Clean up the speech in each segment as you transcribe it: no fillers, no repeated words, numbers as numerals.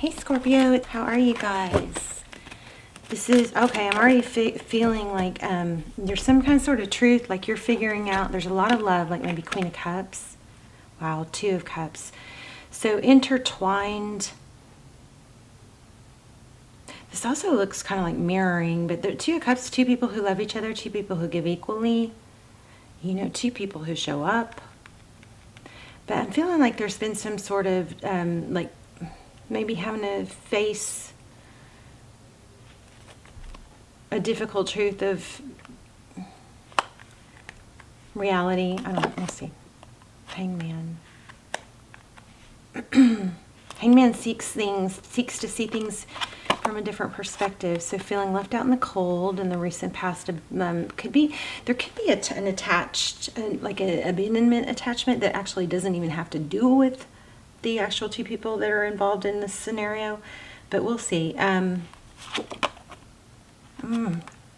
Hey Scorpio, how are you guys? This is, okay, I'm already feeling like there's some kind of sort of truth, like you're figuring out, there's a lot of love, like maybe Queen of Cups. Wow, Two of Cups. So intertwined. This also looks kind of like mirroring, but the Two of Cups, two people who love each other, two people who give equally, you know, two people who show up. But I'm feeling like there's been some sort of, like, maybe having to face a difficult truth of reality. I don't know. We'll see. Hangman. Hangman seeks to see things from a different perspective. So feeling left out in the cold in the recent past could be, there could be an attached, like an abandonment attachment that actually doesn't even have to do with the actual two people that are involved in this scenario, but we'll see.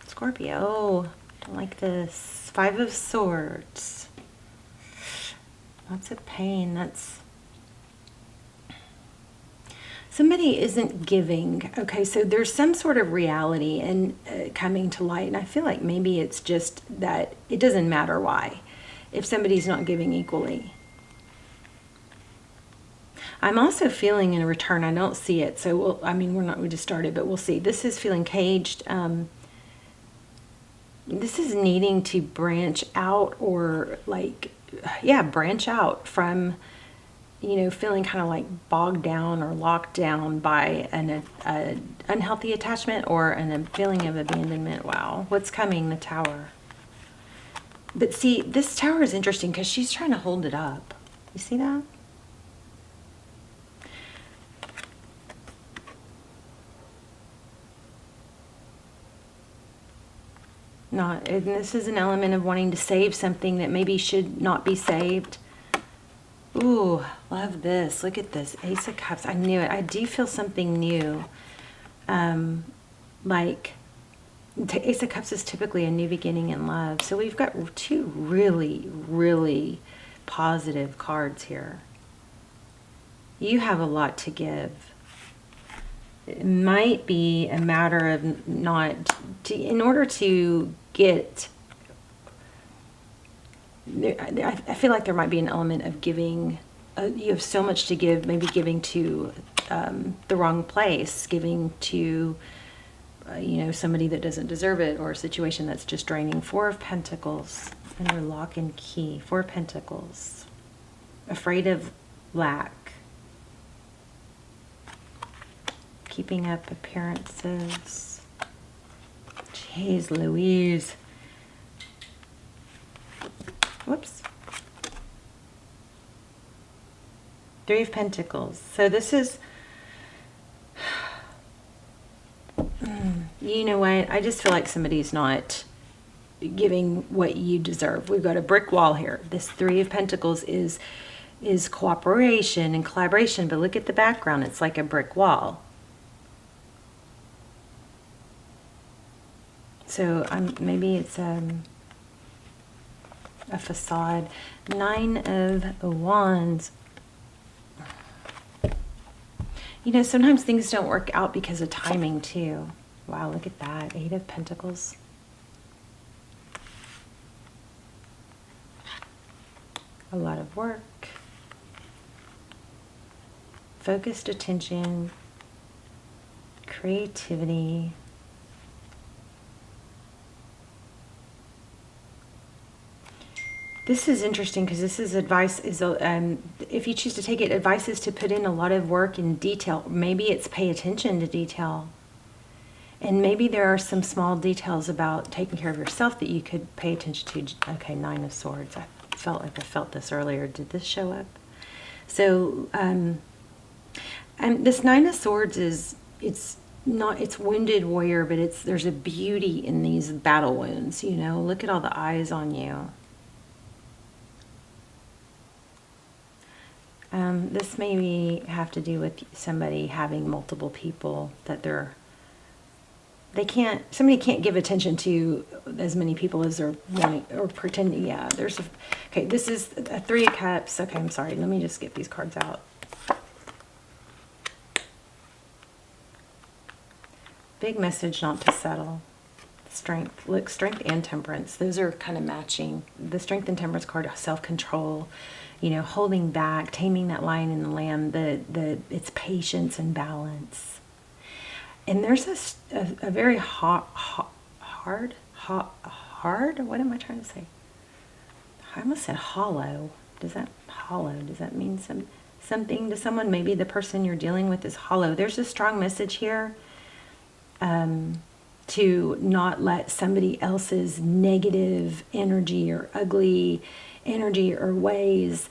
Scorpio, I don't like this. Five of Swords. Lots of pain. That's somebody isn't giving. Okay, so there's some sort of reality and coming to light, and I feel like maybe it's just that it doesn't matter why if somebody's not giving equally. I'm also feeling in a return, I don't see it, so we just started, but we'll see. This is feeling caged. This is needing to branch out, or like, yeah, branch out from, you know, feeling kind of like bogged down or locked down by an unhealthy attachment or a feeling of abandonment. Wow, what's coming? The Tower. But see, this Tower is interesting because she's trying to hold it up. You see that? And this is an element of wanting to save something that maybe should not be saved. Ooh, love this. Look at this. Ace of Cups. I knew it. I do feel something new. Like, Ace of Cups is typically a new beginning in love. So we've got two really, really positive cards here. You have a lot to give. It might be a matter of in order to get, I feel like there might be an element of giving. You have so much to give, maybe giving to the wrong place, giving to, you know, somebody that doesn't deserve it, or a situation that's just draining. Four of Pentacles, under lock and key. Four of Pentacles. Afraid of lack. Keeping up appearances. Jeez Louise. Whoops. Three of Pentacles. So this is, you know what? I just feel like somebody's not giving what you deserve. We've got a brick wall here. This Three of Pentacles is cooperation and collaboration, but look at the background. It's like a brick wall. So maybe it's a facade. Nine of Wands. You know, sometimes things don't work out because of timing too. Wow, look at that. Eight of Pentacles. A lot of work. Focused attention. Creativity. This is interesting because this is advice, if you choose to take it, advice is to put in a lot of work in detail. Maybe it's pay attention to detail. And maybe there are some small details about taking care of yourself that you could pay attention to. Okay, Nine of Swords. I felt like I felt this earlier. Did this show up? So, this Nine of Swords it's wounded warrior, but there's a beauty in these battle wounds, you know. Look at all the eyes on you. This may have to do with somebody having multiple people that somebody can't give attention to as many people as they're wanting or pretending. Yeah, okay, this is a Three of Cups. Okay, I'm sorry. Let me just get these cards out. Big message not to settle. Strength. Look, strength and temperance. Those are kind of matching. The strength and temperance card, self-control, you know, holding back, taming that lion and the lamb. It's patience and balance. And there's a very hard, what am I trying to say? I almost said hollow. Does that mean something to someone? Maybe the person you're dealing with is hollow. There's a strong message here to not let somebody else's negative energy or ugly energy or ways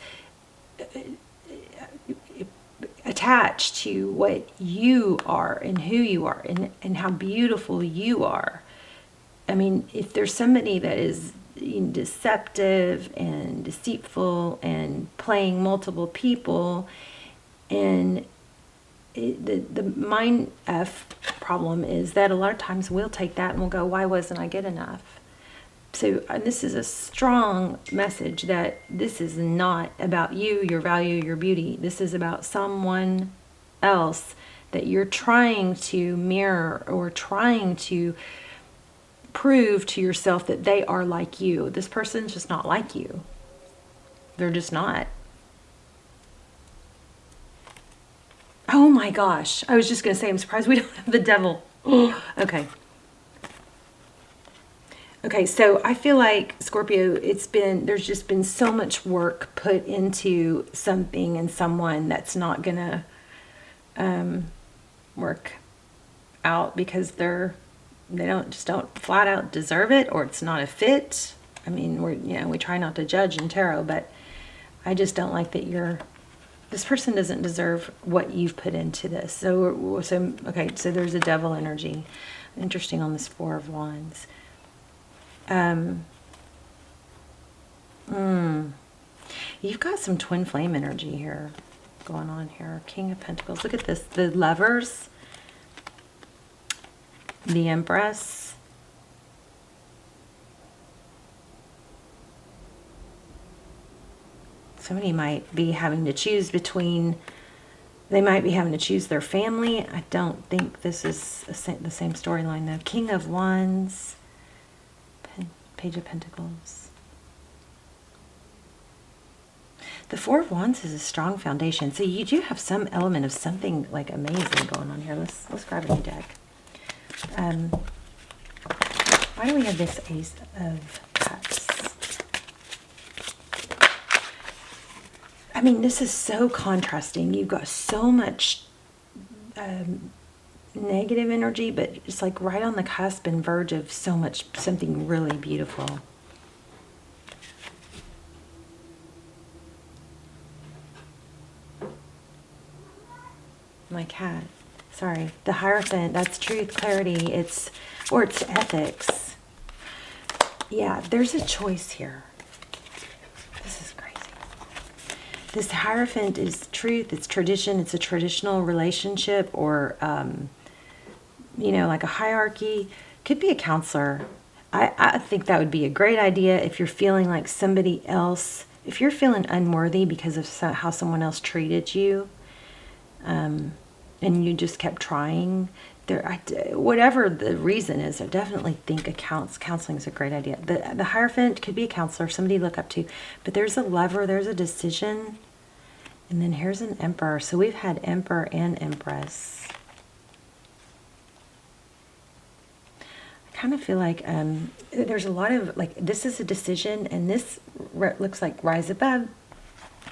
attach to what you are and who you are and how beautiful you are. I mean, if there's somebody that is deceptive and deceitful and playing multiple people, and the mind F problem is that a lot of times we'll take that and we'll go, why wasn't I good enough? So this is a strong message that this is not about you, your value, your beauty. This is about someone else that you're trying to mirror or trying to prove to yourself that they are like you. This person's just not like you. They're just not. Oh my gosh. I was just going to say, I'm surprised we don't have the devil. Okay. Okay, so I feel like, Scorpio, there's just been so much work put into something and someone that's not going to work out because they don't flat out deserve it, or it's not a fit. I mean, we try not to judge in tarot, but I just don't like that this person doesn't deserve what you've put into this. So there's a devil energy. Interesting on this Four of Wands. You've got some twin flame energy here going on here. King of Pentacles. Look at this. The Lovers. The Empress. Somebody might be having to choose between, they might be having to choose their family. I don't think this is the same storyline though. King of Wands. Page of Pentacles. The Four of Wands is a strong foundation. So you do have some element of something like amazing going on here. Let's grab a new deck. Why do we have this Ace of Cups? I mean, this is so contrasting. You've got so much negative energy, but it's like right on the cusp and verge of something really beautiful. My cat. Sorry. The Hierophant, that's truth, clarity, it's ethics. Yeah, there's a choice here. This is crazy. This Hierophant is truth, it's tradition, it's a traditional relationship, or like a hierarchy. Could be a counselor. I think that would be a great idea if you're feeling like somebody else, if you're feeling unworthy because of how someone else treated you, and you just kept trying. Whatever the reason is, I definitely think counseling is a great idea. The Hierophant could be a counselor, somebody to look up to. But there's a Lover, there's a decision, and then here's an Emperor. So we've had Emperor and Empress. I kind of feel like there's a lot of, like, this is a decision, and this looks like Rise Above.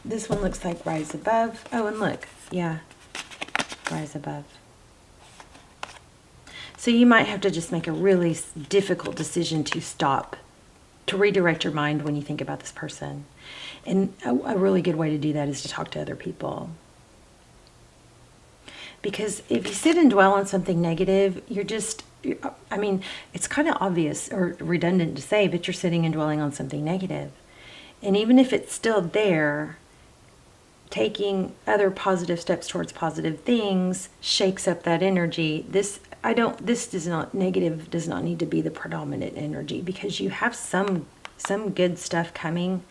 This one looks like Rise Above. Oh, and look, yeah, Rise Above. So you might have to just make a really difficult decision to stop, to redirect your mind when you think about this person. And a really good way to do that is to talk to other people. Because if you sit and dwell on something negative, I mean, it's kind of obvious or redundant to say, but you're sitting and dwelling on something negative. And even if it's still there, taking other positive steps towards positive things shakes up that energy. Negative does not need to be the predominant energy, because you have some good stuff coming.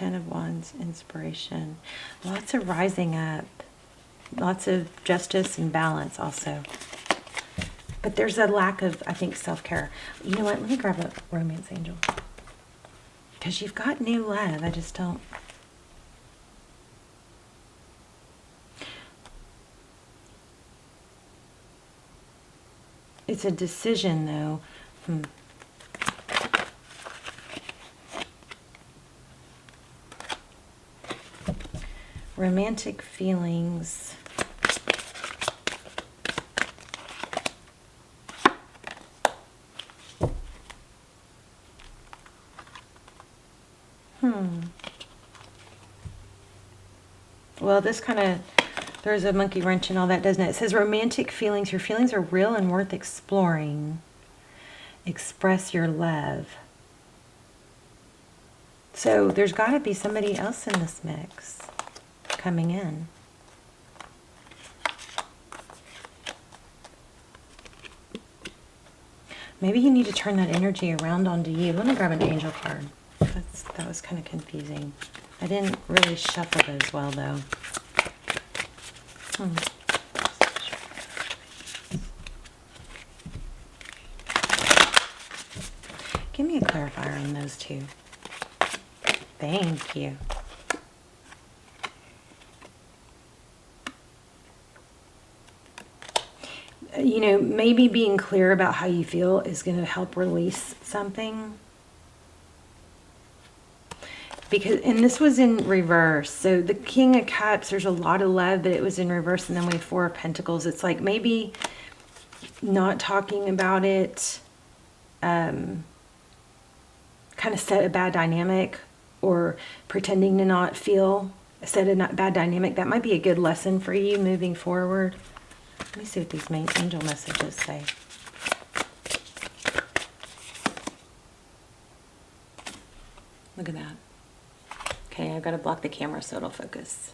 Ten of Wands, inspiration. Lots of rising up. Lots of justice and balance also. But there's a lack of, I think, self-care. You know what? Let me grab a romance angel. Because you've got new love. I just don't... It's a decision, though. Romantic feelings. Well, this kind of, there's a monkey wrench and all that, doesn't it? It says romantic feelings. Your feelings are real and worth exploring. Express your love. So there's got to be somebody else in this mix coming in. Maybe you need to turn that energy around onto you. Let me grab an angel card. That was kind of confusing. I didn't really shuffle those well, though. Give me a clarifier on those two. Thank you. You know, maybe being clear about how you feel is going to help release something. Because, and this was in reverse. So the King of Cups, there's a lot of love, but it was in reverse. And then we have Four of Pentacles. It's like maybe not talking about it kind of set a bad dynamic, or pretending to not feel set a bad dynamic. That might be a good lesson for you moving forward. Let me see what these main angel messages say. Look at that. Okay, I've got to block the camera so it'll focus.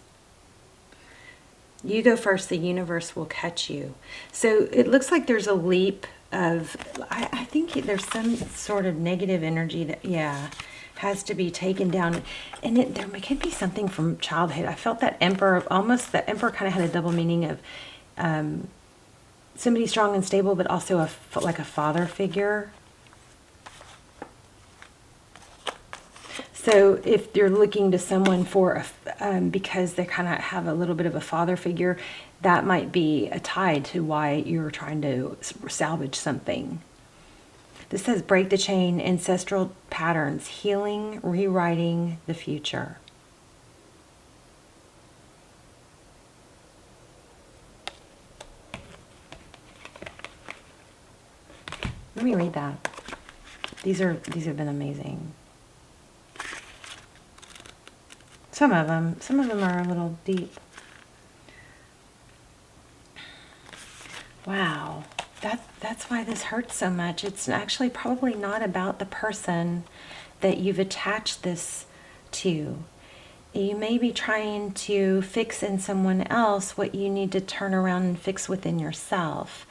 You go first, the universe will catch you. So it looks like there's a leap of, I think there's some sort of negative energy that, yeah, has to be taken down. And there could be something from childhood. I felt that Emperor, almost, that Emperor kind of had a double meaning of somebody strong and stable, but also like a father figure. So if you're looking to someone for because they kind of have a little bit of a father figure, that might be a tie to why you're trying to salvage something. This says break the chain, ancestral patterns, healing, rewriting the future. Let me read that. These have been amazing. Some of them are a little deep. Wow, that's why this hurts so much. It's actually probably not about the person that you've attached this to. You may be trying to fix in someone else what you need to turn around and fix within yourself.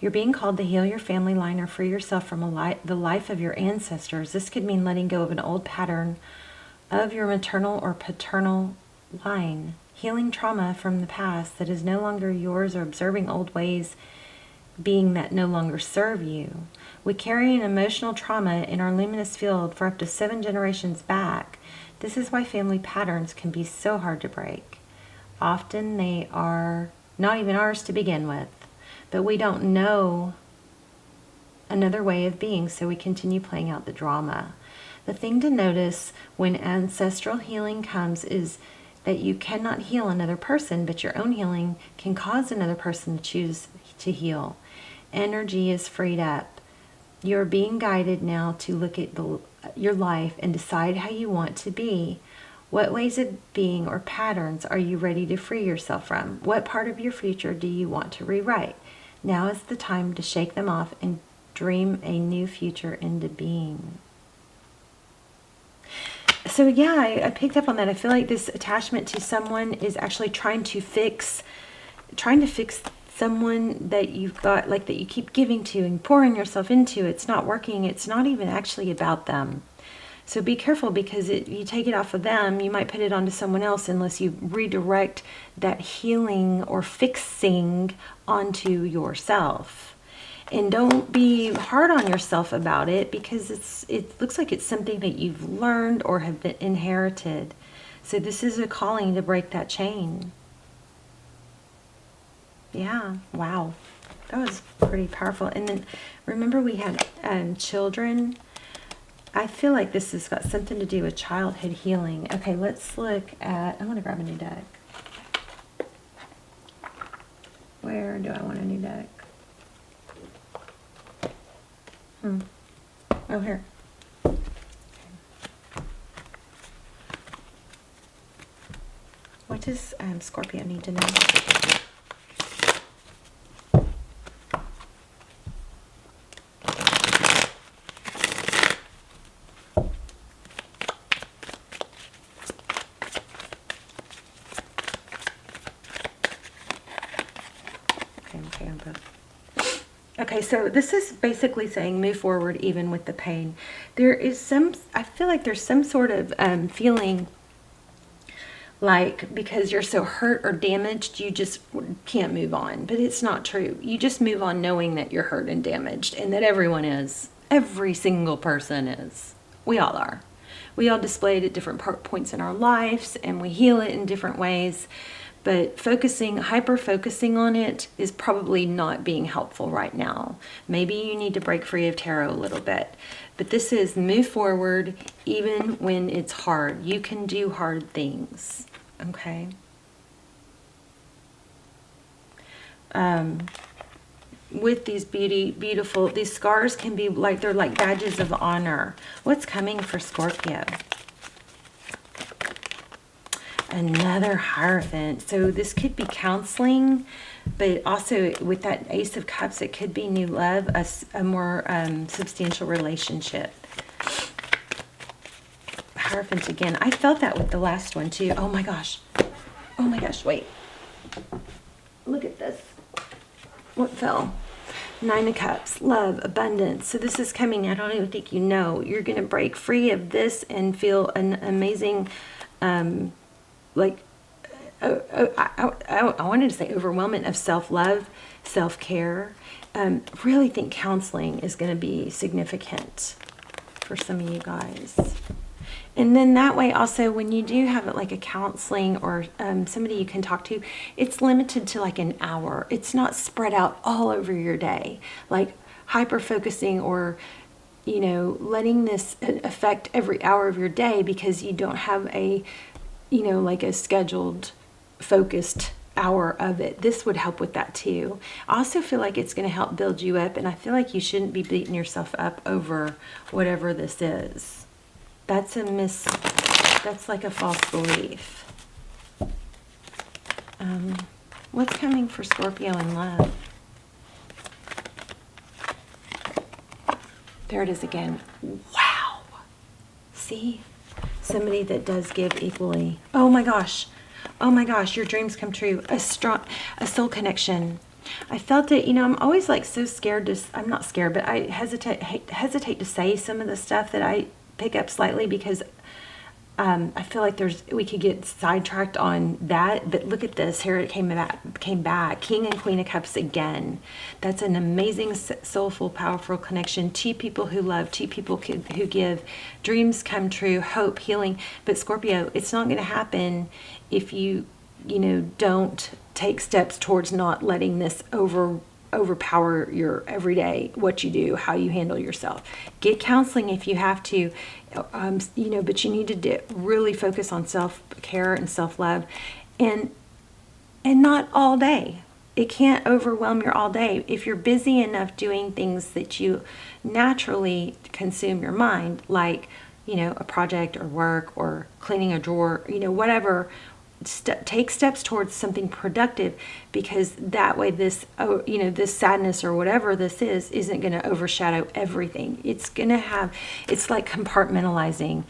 You're being called to heal your family line or free yourself from the life of your ancestors. This could mean letting go of an old pattern of your maternal or paternal line, healing trauma from the past that is no longer yours, or observing old ways being that no longer serve you. We carry an emotional trauma in our luminous field for up to 7 generations back. This is why family patterns can be so hard to break. Often they are not even ours to begin with. But we don't know another way of being, so we continue playing out the drama. The thing to notice when ancestral healing comes is that you cannot heal another person, but your own healing can cause another person to choose to heal. Energy is freed up. You're being guided now to look at your life and decide how you want to be. What ways of being or patterns are you ready to free yourself from? What part of your future do you want to rewrite? Now is the time to shake them off and dream a new future into being. So yeah, I picked up on that. I feel like this attachment to someone is actually trying to fix someone that you've got, like, that you keep giving to and pouring yourself into, it's not working, it's not even actually about them. So be careful, because you take it off of them, you might put it onto someone else unless you redirect that healing or fixing onto yourself. And don't be hard on yourself about it, because it looks like it's something that you've learned or have been inherited. So this is a calling to break that chain. Yeah, wow. That was pretty powerful. And then remember, we had children. I feel like this has got something to do with childhood healing. Okay, let's look at, I want to grab a new deck. Where do I want a new deck? Oh, here. What does Scorpio need to know? Okay, so this is basically saying move forward even with the pain. There is I feel like there's some sort of feeling like because you're so hurt or damaged, you just can't move on. But it's not true. You just move on knowing that you're hurt and damaged, and that everyone is. Every single person is. We all are. We all display it at different points in our lives, and we heal it in different ways. But hyper-focusing on it is probably not being helpful right now. Maybe you need to break free of tarot a little bit. But this is move forward even when it's hard. You can do hard things, okay? With these beautiful, these scars can be like, they're like badges of honor. What's coming for Scorpio? Another Hierophant. So this could be counseling, but also with that Ace of Cups, it could be new love, a more substantial relationship. Hierophant again. I felt that with the last one too. Oh my gosh. Oh my gosh, wait. Look at this. What fell? Nine of Cups, love, abundance. So this is coming. I don't even think you know. You're going to break free of this and feel an amazing I wanted to say overwhelming of self-love, self-care. Really think counseling is going to be significant for some of you guys. And then that way also, when you do have it like a counseling or somebody you can talk to, it's limited to like an hour. It's not spread out all over your day, like hyper-focusing or, you know, letting this affect every hour of your day because you don't have a, you know, like a scheduled, focused hour of it. This would help with that too. I also feel like it's going to help build you up, and I feel like you shouldn't be beating yourself up over whatever this is. That's that's like a false belief. What's coming for Scorpio in love? There it is again. Wow. See? Somebody that does give equally. Oh my gosh. Oh my gosh, your dreams come true. A soul connection. I felt it, you know, I'm always like so scared to, I'm not scared, but I hesitate to say some of the stuff that I pick up slightly because I feel like we could get sidetracked on that. But look at this. Here it came back. King and Queen of Cups again. That's an amazing, soulful, powerful connection. Two people who love, two people who give. Dreams come true, hope, healing. But Scorpio, it's not going to happen if you don't take steps towards not letting this overpower your everyday, what you do, how you handle yourself. Get counseling if you have to, but you need to really focus on self-care and self-love, and not all day. It can't overwhelm your all day. If you're busy enough doing things that you naturally consume your mind, like, a project or work or cleaning a drawer, whatever, take steps towards something productive, because that way this sadness or whatever this isn't going to overshadow everything. It's like compartmentalizing.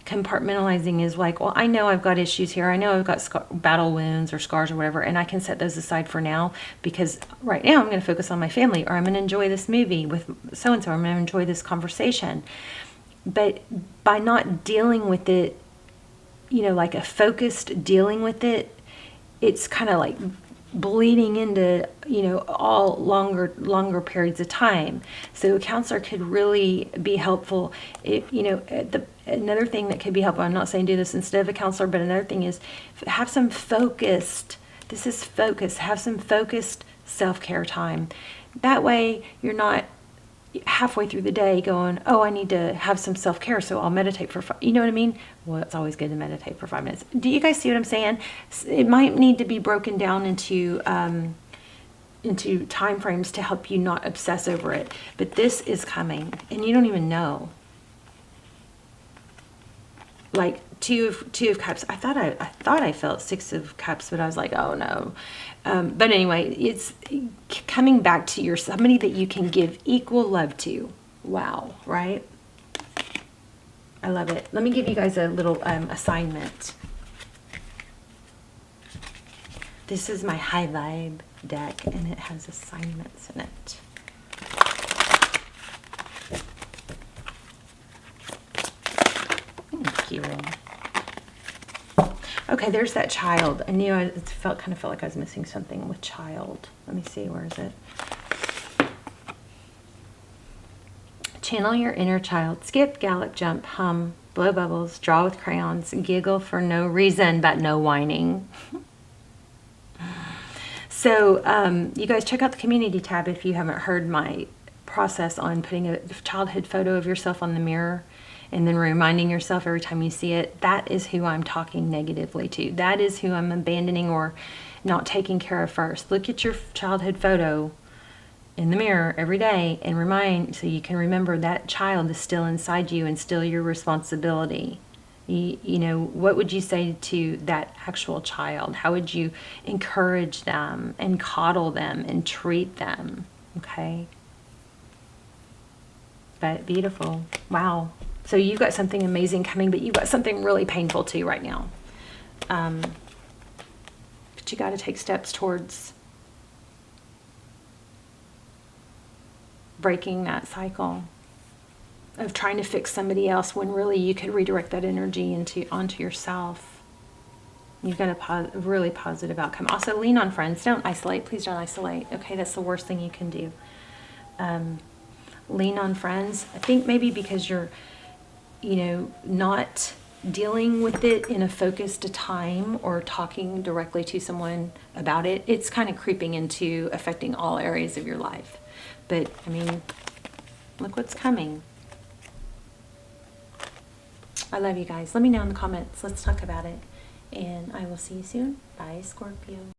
compartmentalizing is like, well, I know I've got issues here. I know I've got battle wounds or scars or whatever, and I can set those aside for now because right now I'm going to focus on my family, or I'm going to enjoy this movie with so-and-so, or I'm going to enjoy this conversation. But by not dealing with it, you know, like a focused dealing with it, it's kind of like bleeding into, you know, all longer periods of time. So a counselor could really be helpful. If, you know, another thing that could be helpful, I'm not saying do this instead of a counselor, but another thing is have some focused, this is focus, have some focused self-care time. That way you're not halfway through the day going, oh, I need to have some self-care, so I'll meditate for you know what I mean? Well, it's always good to meditate for 5 minutes. Do you guys see what I'm saying? It might need to be broken down into time frames to help you not obsess over it. But this is coming, and you don't even know. Like two of cups. I thought I felt 6 of cups, but I was like, oh no. But anyway, it's coming back to somebody that you can give equal love to. Wow, right? I love it. Let me give you guys a little assignment. This is my high vibe deck, and it has assignments in it. Thank you. Okay, there's that child. I knew kind of felt like I was missing something with child. Let me see, where is it? Channel your inner child. Skip, gallop, jump, hum, blow bubbles, draw with crayons, giggle for no reason but no whining. So you guys check out the community tab if you haven't heard my process on putting a childhood photo of yourself on the mirror and then reminding yourself every time you see it. That is who I'm talking negatively to. That is who I'm abandoning or not taking care of first. Look at your childhood photo in the mirror every day and remind, so you can remember that child is still inside you and still your responsibility. You know, what would you say to that actual child? How would you encourage them and coddle them and treat them? Okay. But beautiful. Wow. So you've got something amazing coming, but you've got something really painful too right now. But you got to take steps towards breaking that cycle of trying to fix somebody else when really you could redirect that energy onto yourself. You've got a really positive outcome. Also, lean on friends. Don't isolate. Please don't isolate. Okay, that's the worst thing you can do. Lean on friends. I think maybe because you're, you know, not dealing with it in a focused time or talking directly to someone about it, it's kind of creeping into affecting all areas of your life. But, I mean, look what's coming. I love you guys. Let me know in the comments. Let's talk about it. And I will see you soon. Bye, Scorpio.